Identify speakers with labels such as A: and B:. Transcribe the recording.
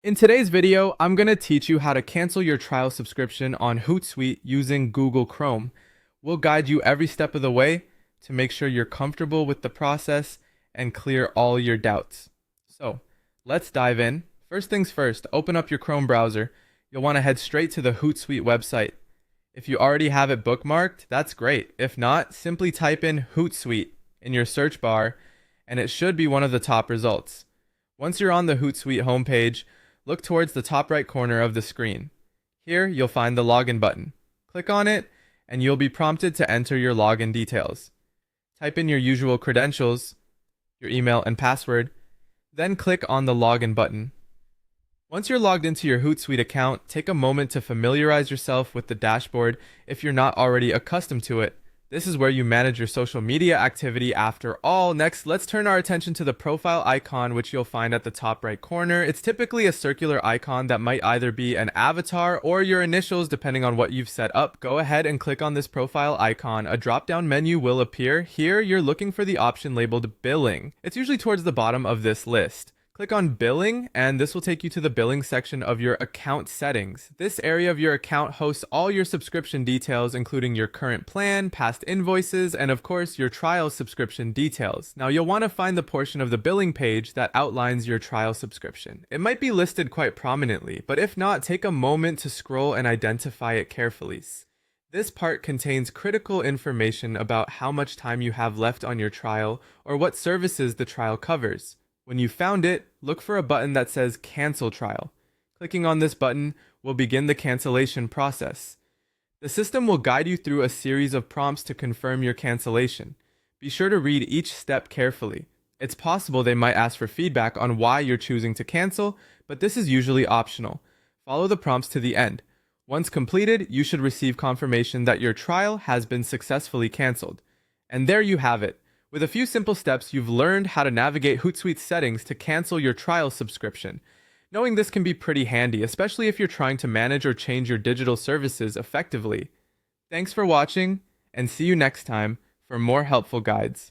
A: In today's video, I'm going to teach you how to cancel your trial subscription on Hootsuite using Google Chrome. We'll guide you every step of the way to make sure you're comfortable with the process and clear all your doubts. So, let's dive in. First things first, open up your Chrome browser. You'll want to head straight to the Hootsuite website. If you already have it bookmarked, that's great. If not, simply type in Hootsuite in your search bar and it should be one of the top results. Once you're on the Hootsuite homepage, look towards the top right corner of the screen. Here, you'll find the login button. Click on it, and you'll be prompted to enter your login details. Type in your usual credentials, your email and password, then click on the login button. Once you're logged into your Hootsuite account, take a moment to familiarize yourself with the dashboard if you're not already accustomed to it. This is where you manage your social media activity after all. Next, let's turn our attention to the profile icon, which you'll find at the top right corner. It's typically a circular icon that might either be an avatar or your initials, depending on what you've set up. Go ahead and click on this profile icon. A drop-down menu will appear. Here, you're looking for the option labeled Billing. It's usually towards the bottom of this list. Click on Billing, and this will take you to the billing section of your account settings. This area of your account hosts all your subscription details, including your current plan, past invoices, and of course, your trial subscription details. Now, you'll want to find the portion of the billing page that outlines your trial subscription. It might be listed quite prominently, but if not, take a moment to scroll and identify it carefully. This part contains critical information about how much time you have left on your trial or what services the trial covers. When you found it, look for a button that says Cancel Trial. Clicking on this button will begin the cancellation process. The system will guide you through a series of prompts to confirm your cancellation. Be sure to read each step carefully. It's possible they might ask for feedback on why you're choosing to cancel, but this is usually optional. Follow the prompts to the end. Once completed, you should receive confirmation that your trial has been successfully canceled. And there you have it. With a few simple steps, you've learned how to navigate Hootsuite's settings to cancel your trial subscription. Knowing this can be pretty handy, especially if you're trying to manage or change your digital services effectively. Thanks for watching, and see you next time for more helpful guides.